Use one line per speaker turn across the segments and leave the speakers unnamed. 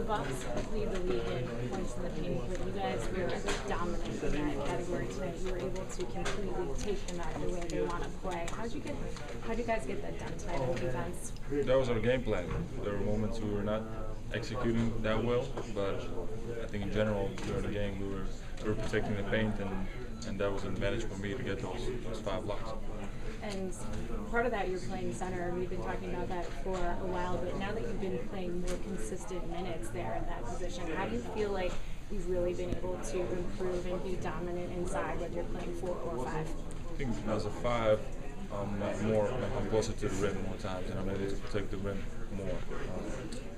Bucks lead the league in points in the paint, but you guys were dominant in that category tonight. You were able to completely take them out of the way they want to play. How'd you guys get that done tonight on defense?
That was our game plan. There were moments we were not executing that well, but I think in general during the game we were protecting the paint, and that was an advantage for me to get those 5 blocks.
And part of that, you're playing center. We've been talking about that for a while, but now that you've been playing more consistent minutes there in that position, how do you feel like you've really been able to improve and be dominant inside, whether you're playing 4 or 5?
I think as a 5, I'm closer to the rim more times, and I'm able to protect the rim more.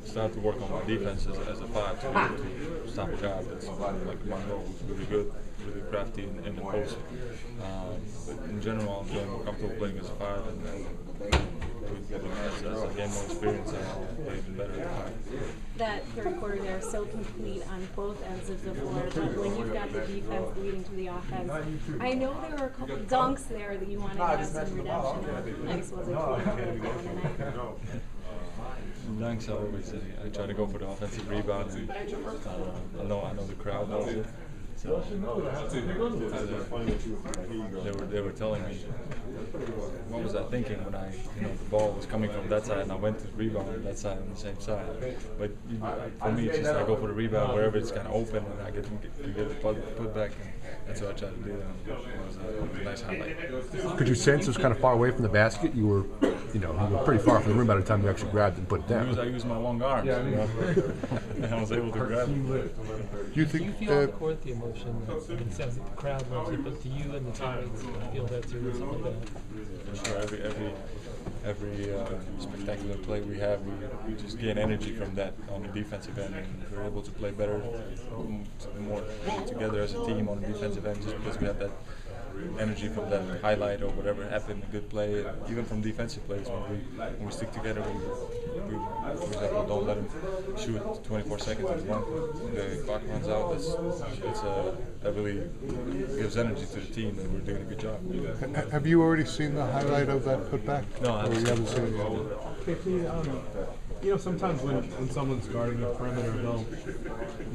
Still have to work on my defense as a 5 to stop a guy that's like Monroe, who's really good, really crafty in the post. But in general, I'm feeling more comfortable playing as a 5, and as I gain more experience, I'll play even better at 5.
That third quarter there is so complete on both ends of the floor, but when you've got the defense leading to the offense, I know there were a couple dunks there that you wanted to have some redemption on. Nice was it?
Dunks, I try to go for the offensive rebound, and I know the crowd knows it. So they were telling me, what was I thinking when the ball was coming from that side and I went to the rebound on that side on the same side. But for me, it's just I go for the rebound wherever it's kind of open, and I get the put back, and that's what I try to do. And it was a nice highlight.
Could you sense it was kind of far away from the basket? You were pretty far from the rim by the time you actually grabbed it and put it down.
I used my long arms, and I was able to grab it.
Do you feel on the court the emotion? It sounds like the crowd loves it, but do you and the teammates feel that too, or something like that?
For sure, every spectacular play we have, we just gain energy from that on the defensive end, and we're able to play better, more together as a team on the defensive end, just because we have that energy from that highlight or whatever happened, a good play, even from defensive plays. When we stick together, we for example, don't let them shoot 24 seconds in one. The clock runs out. That really gives energy to the team, and we're doing a good job.
Have you already seen the highlight of that putback?
No, I haven't seen it.
Okay, sometimes when someone's guarding the perimeter, they'll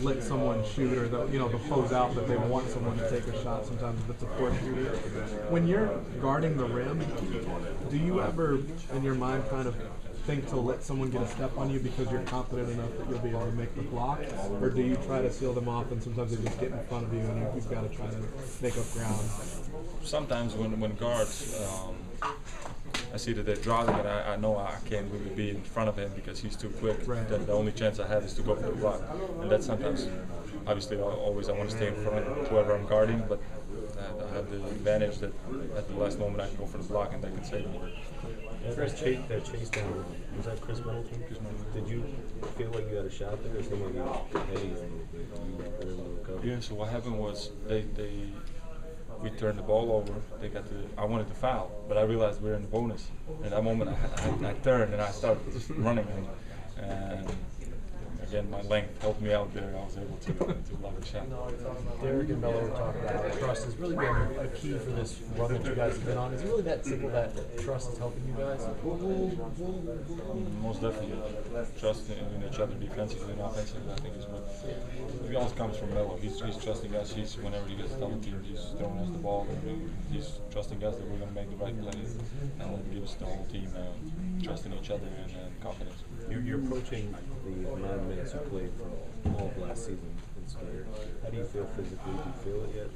let someone shoot, or they'll close out that they want someone to take a shot. Sometimes if it's a poor shooter. When you're guarding the rim, do you ever, in your mind, kind of think to let someone get a step on you because you're confident enough that you'll be able to make the block, or do you try to seal them off and sometimes they just get in front of you and you've got to try to make up ground?
Sometimes when guards, I see that they're driving, and I know I can't really be in front of him because he's too quick.
Right.
Then the only chance I have is to go for the block, and that's sometimes, obviously, I want to stay in front of whoever I'm guarding, but I have the advantage that at the last moment I can go for the block and they can save me.
That chase down, was that Chris Middleton? Did you feel like you had a shot there, or someone hit you and you were able to
Yeah, so what happened was we turned the ball over. I wanted to foul, but I realized we were in the bonus. At that moment, I turned and I started just running, and again, my length helped me out there. I was able to block the shot.
Derek and Melo were talking about trust has really been a key for this run that you guys have been on. Is it really that simple that trust is helping you guys?
Most definitely. Trust in each other defensively and offensively, I think is what it always comes from Melo. He's trusting us. Whenever he gets double teamed, he's throwing us the ball, and he's trusting us that we're going to make the right plays, and that gives the whole team trust in each other and confidence.
You're approaching the amount of minutes you played from all of last season in Square. How do you feel physically? Do you feel it yet?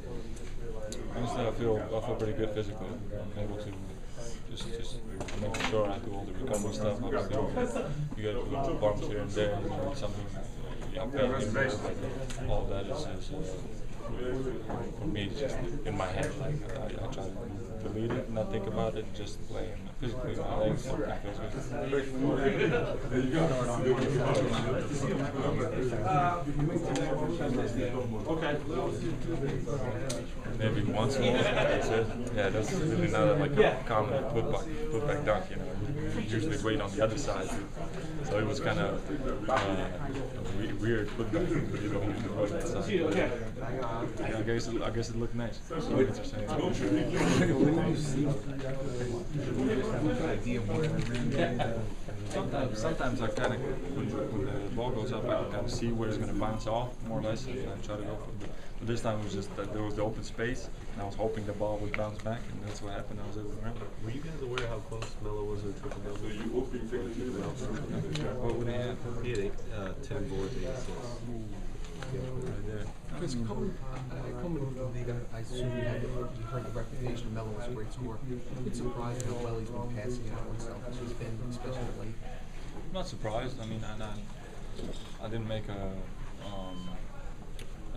Honestly, I feel pretty good physically. I'm able to just make sure I do all the recovery stuff. Obviously, you got to do bumps here and there. You know, something all that is for me, it's just in my head. Like I try to delete it, not think about it, just play. And physically, my legs, everything feels good.
There you go.
Maybe once more, that's it. Yeah, that's really not like a common put back dunk. You know, you usually wait on the other side So it was kind of weird look back when you don't do that stuff. I guess it looked nice. So it's interesting. Sometimes I kind of, when the ball goes up, I can kind of see where it's going to bounce off, more or less, and I try to go for it. But this time it was just that there was the open space, and I was hoping the ball would bounce back, and that's what happened. I was able to grab it.
Were you guys aware how close Melo was to a triple double?
What would he have?
He had 10 boards, 8 assists.
Right there.
Chris, coming into the league, I assume you heard the reputation of Melo as a great scorer. It's surprising how well he's been passing it out himself. He's been, especially late.
I'm not surprised. I mean, I didn't make an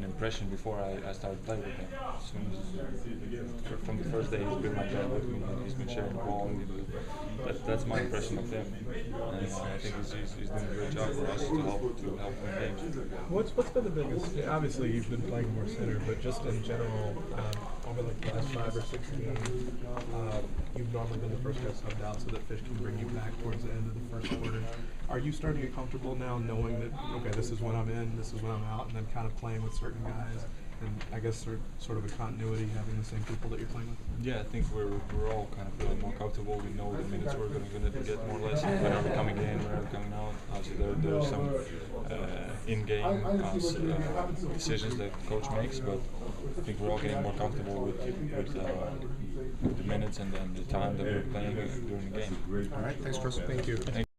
impression before I started playing with him. As soon as, from the first day, he's been like that with me. He's been sharing the ball. That's my impression of him. And I think he's doing a great job for us to help win games.
What's been the biggest? Obviously, you've been playing more center, but just in general, over like the last 5 or 6 games, you've normally been the first guy subbed out so that Fish can bring you back towards the end of the first quarter. Are you starting to get comfortable now, knowing that okay, this is when I'm in, this is when I'm out, and then kind of playing with certain guys, and I guess sort of a continuity having the same people that you're playing with?
Yeah, I think we're all kind of feeling more comfortable. We know the minutes we're going to get more or less. Whenever we're coming in, whenever we're coming out. Obviously, there's some in-game decisions that the coach makes, but I think we're all getting more comfortable with the minutes and then the time that we're playing during the game.
All right, thanks, Chris. Thank you.